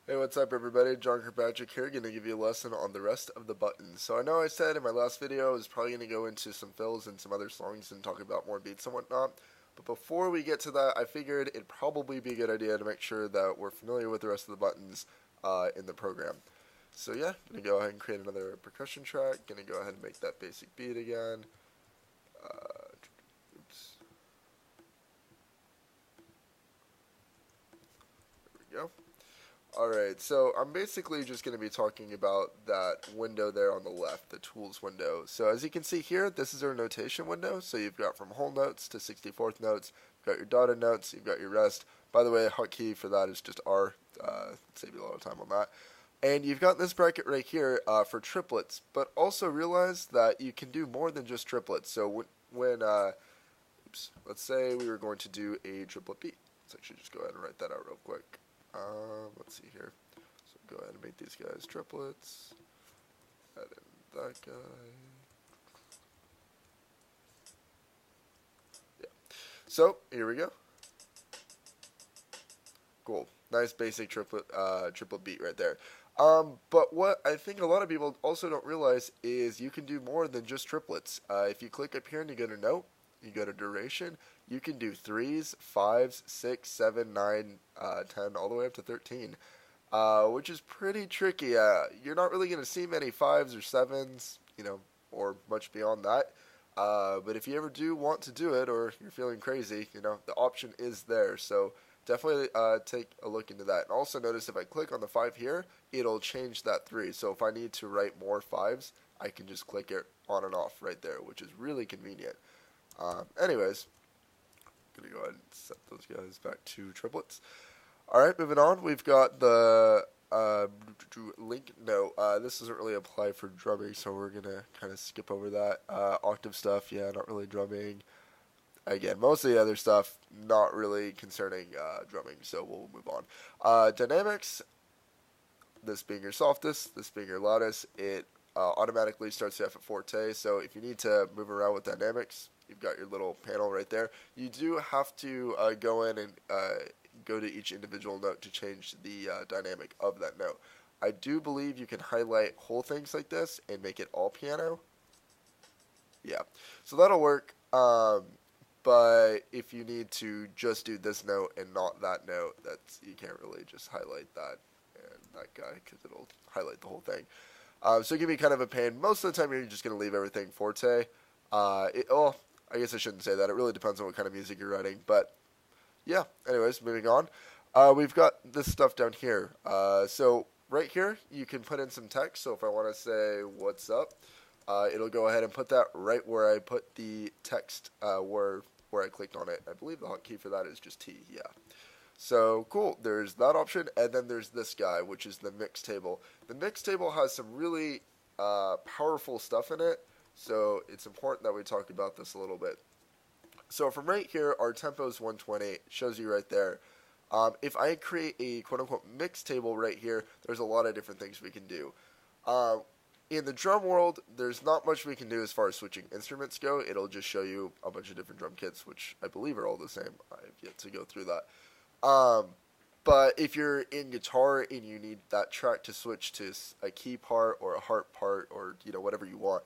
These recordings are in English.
Hey, what's up everybody? John Kirkpatrick here, going to give you a lesson on the rest of the buttons. So I know I said in my last video I was probably going to go into some fills and some other songs and talk about more beats and whatnot. But before we get to that, I figured it'd probably be a good idea to make sure that we're familiar with the rest of the buttons in the program. So yeah, going to go ahead and create another percussion track. Going to go ahead and make that basic beat again. Oops. There we go. Alright, so I'm basically just going to be talking about that window there on the left, the tools window. So as you can see here, this is our notation window. So you've got from whole notes to 64th notes, you've got your dotted notes, you've got your rest. By the way, hotkey for that is just R, save you a lot of time on that. And you've got this bracket right here for triplets, but also realize that you can do more than just triplets. So let's say we were going to do a triplet beat. Let's actually just go ahead and write that out real quick. Let's see here. So go ahead and make these guys triplets. Add in that guy. Yeah. So here we go. Cool. Nice basic triplet beat right there. But what I think a lot of people also don't realize is you can do more than just triplets. If you click up here and you go to note, you go to duration, you can do 3s, 5s, 6, 7, 9, 10, all the way up to 13, which is pretty tricky. You're not really going to see many 5s or 7s, or much beyond that. But if you ever do want to do it, or you're feeling crazy, the option is there. So definitely take a look into that. And also notice if I click on the 5 here, it'll change that 3. So if I need to write more 5s, I can just click it on and off right there, which is really convenient. Anyways, I'm going to go ahead and set those guys back to triplets. Alright, moving on, we've got the link note. This doesn't really apply for drumming, so we're going to kind of skip over that. Octave stuff, yeah, not really drumming. Again, most of the other stuff, not really concerning drumming, so we'll move on. Dynamics, this being your softest, this being your loudest, it automatically starts you off at forte, so if you need to move around with dynamics, you've got your little panel right there. You do have to go in and go to each individual note to change the dynamic of that note. I do believe you can highlight whole things like this and make it all piano. Yeah, so that'll work. But if you need to just do this note and not that note, you can't really just highlight that and that guy because it'll highlight the whole thing. So it can be kind of a pain. Most of the time, you're just going to leave everything forte. I guess I shouldn't say that. It really depends on what kind of music you're writing. But yeah, anyways, moving on. We've got this stuff down here. So right here, you can put in some text. So if I want to say, what's up, it'll go ahead and put that right where I put the text where I clicked on it. I believe the hotkey for that is just T, yeah. So cool, there's that option, and then there's this guy, which is the mix table. The mix table has some really powerful stuff in it, so it's important that we talk about this a little bit. So from right here, our tempo is 120, shows you right there. If I create a quote-unquote mix table right here, there's a lot of different things we can do. In the drum world, there's not much we can do as far as switching instruments go. It'll just show you a bunch of different drum kits, which I believe are all the same. I've yet to go through that. But if you're in guitar and you need that track to switch to a key part or a harp part or whatever you want,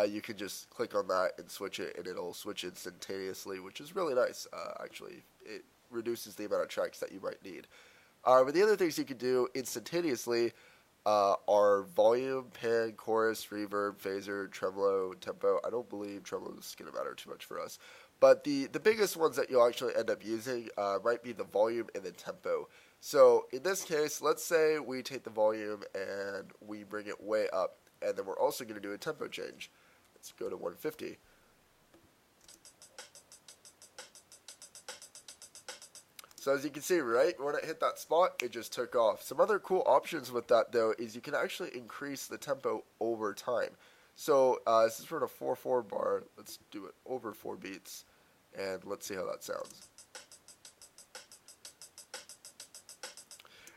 you can just click on that and switch it, and it'll switch instantaneously, which is really nice. Actually, it reduces the amount of tracks that you might need. But the other things you can do instantaneously are volume, pan, chorus, reverb, phaser, tremolo, tempo. I don't believe tremolo is going to matter too much for us. But the biggest ones that you'll actually end up using might be the volume and the tempo. So in this case, let's say we take the volume and we bring it way up, and then we're also going to do a tempo change. Let's go to 150. So as you can see, right, when it hit that spot, it just took off. Some other cool options with that, though, is you can actually increase the tempo over time. So this is for the 4/4 bar. Let's do it over 4 beats, and let's see how that sounds.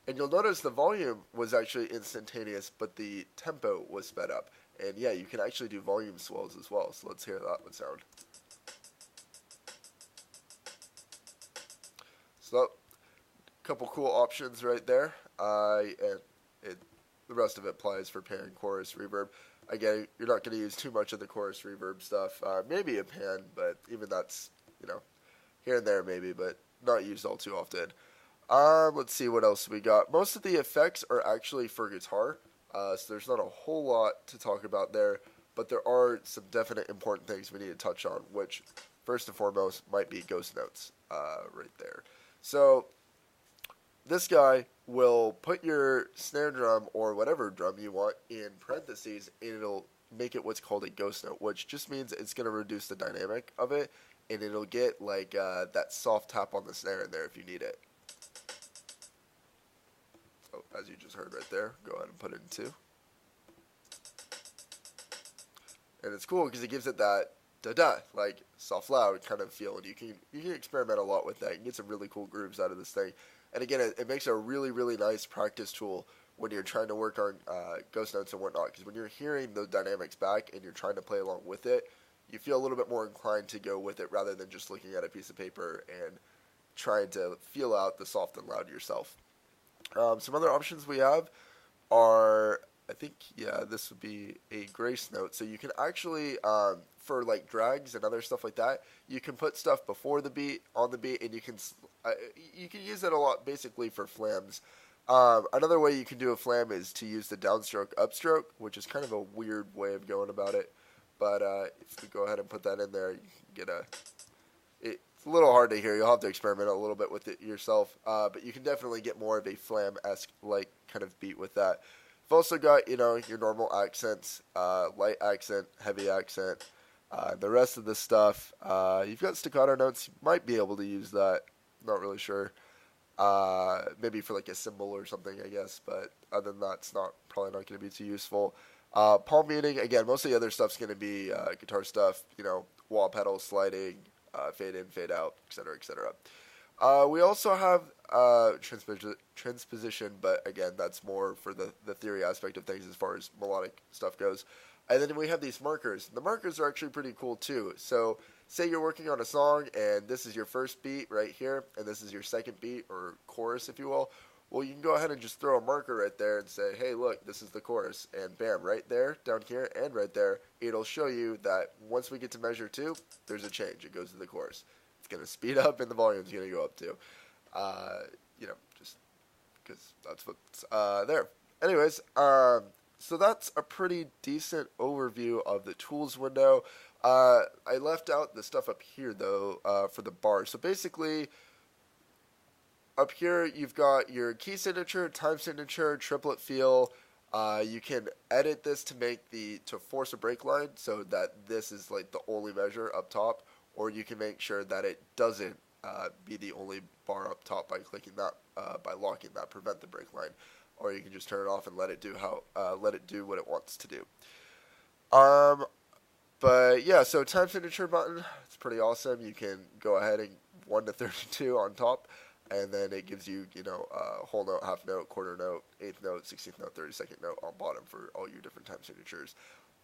And you'll notice the volume was actually instantaneous, but the tempo was sped up. And yeah, you can actually do volume swells as well. So let's hear how that would sound. So couple cool options right there. And it, the rest of it applies for pan, chorus, reverb. Again, you're not going to use too much of the chorus reverb stuff. Maybe a pan, but even that's, you know, here and there maybe, but not used all too often. Let's see what else we got. Most of the effects are actually for guitar, so there's not a whole lot to talk about there, but there are some definite important things we need to touch on, which first and foremost might be ghost notes right there. So this guy will put your snare drum or whatever drum you want in parentheses, and it'll make it what's called a ghost note, which just means it's going to reduce the dynamic of it, and it'll get like that soft tap on the snare in there if you need it. So as you just heard right there, go ahead and put it in 2. And it's cool because it gives it that da-da, like soft loud kind of feel, and you can experiment a lot with that. You can get some really cool grooves out of this thing. And again, it makes a really, really nice practice tool when you're trying to work on ghost notes and whatnot, because when you're hearing the dynamics back and you're trying to play along with it, you feel a little bit more inclined to go with it rather than just looking at a piece of paper and trying to feel out the soft and loud yourself. Some other options we have are, I think, yeah, this would be a grace note. So you can actually, for like drags and other stuff like that, you can put stuff before the beat, on the beat, and you can use it a lot basically for flams. Another way you can do a flam is to use the downstroke, upstroke, which is kind of a weird way of going about it. But if you go ahead and put that in there, you can get it's a little hard to hear. You'll have to experiment a little bit with it yourself. But you can definitely get more of a flam-esque like kind of beat with that. You've also got, you know, your normal accents, light accent, heavy accent. The rest of the stuff, you've got staccato notes. You might be able to use that. Not really sure. Maybe for like a cymbal or something, I guess. But other than that, it's probably not going to be too useful. Palm muting, again, most of the other stuff's going to be guitar stuff, you know, wah pedal, sliding, fade in, fade out, etc., etc. We also have transposition, but again, that's more for the theory aspect of things as far as melodic stuff goes. And then we have these markers. The markers are actually pretty cool too. So say you're working on a song and this is your first beat right here, and this is your second beat or chorus, if you will. Well, you can go ahead and just throw a marker right there and say, hey, look, this is the chorus. And bam, right there, down here, and right there, it'll show you that once we get to measure 2, there's a change. It goes to the chorus. It's going to speed up and the volume's going to go up too. You know, just because that's what's there. Anyways, so that's a pretty decent overview of the tools window. I left out the stuff up here, though, for the bar. So basically, up here, you've got your key signature, time signature, triplet feel. You can edit this to force a break line so that this is like the only measure up top, or you can make sure that it doesn't be the only bar up top by clicking that, by locking that, prevent the break line, or you can just turn it off and let it do what it wants to do. But yeah, so time signature button, it's pretty awesome. You can go ahead and 1 to 32 on top. And then it gives you, you know, whole note, half note, quarter note, eighth note, 16th note, 32nd note on bottom for all your different time signatures.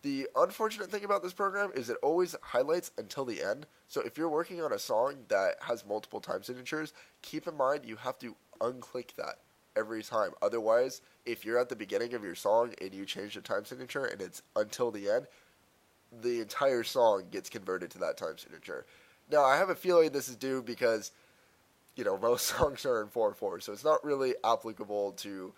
The unfortunate thing about this program is it always highlights until the end. So if you're working on a song that has multiple time signatures, keep in mind you have to unclick that every time. Otherwise, if you're at the beginning of your song and you change the time signature and it's until the end, the entire song gets converted to that time signature. Now, I have a feeling this is due because, you know, most songs are in 4/4, so it's not really applicable to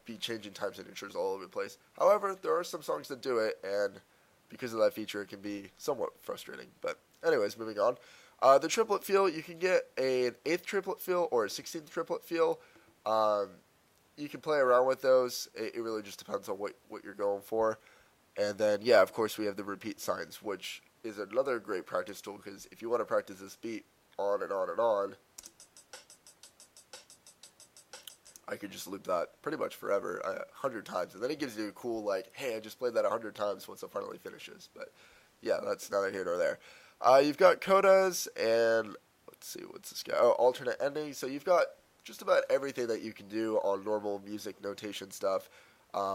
be changing time signatures all over the place. However, there are some songs that do it, and because of that feature, it can be somewhat frustrating. But anyways, moving on. The triplet feel, you can get an 8th triplet feel or a 16th triplet feel. You can play around with those. It really just depends on what you're going for. And then, yeah, of course, we have the repeat signs, which is another great practice tool, because if you want to practice this beat on and on and on, I could just loop that pretty much forever, 100 times. And then it gives you a cool, like, hey, I just played that 100 times once it finally finishes. But, yeah, that's neither here nor there. You've got codas and, let's see, what's this guy? Oh, alternate endings. So you've got just about everything that you can do on normal music notation stuff,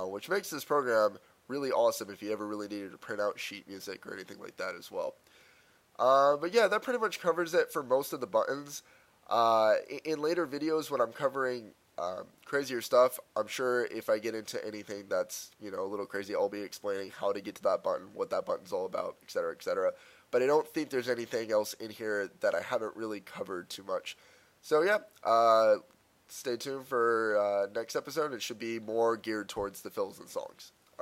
which makes this program really awesome if you ever really needed to print out sheet music or anything like that as well. But, yeah, that pretty much covers it for most of the buttons. In later videos when I'm covering crazier stuff, I'm sure if I get into anything that's, a little crazy, I'll be explaining how to get to that button, what that button's all about, etc., etc. But I don't think there's anything else in here that I haven't really covered too much. So yeah, stay tuned for next episode. It should be more geared towards the fills and songs.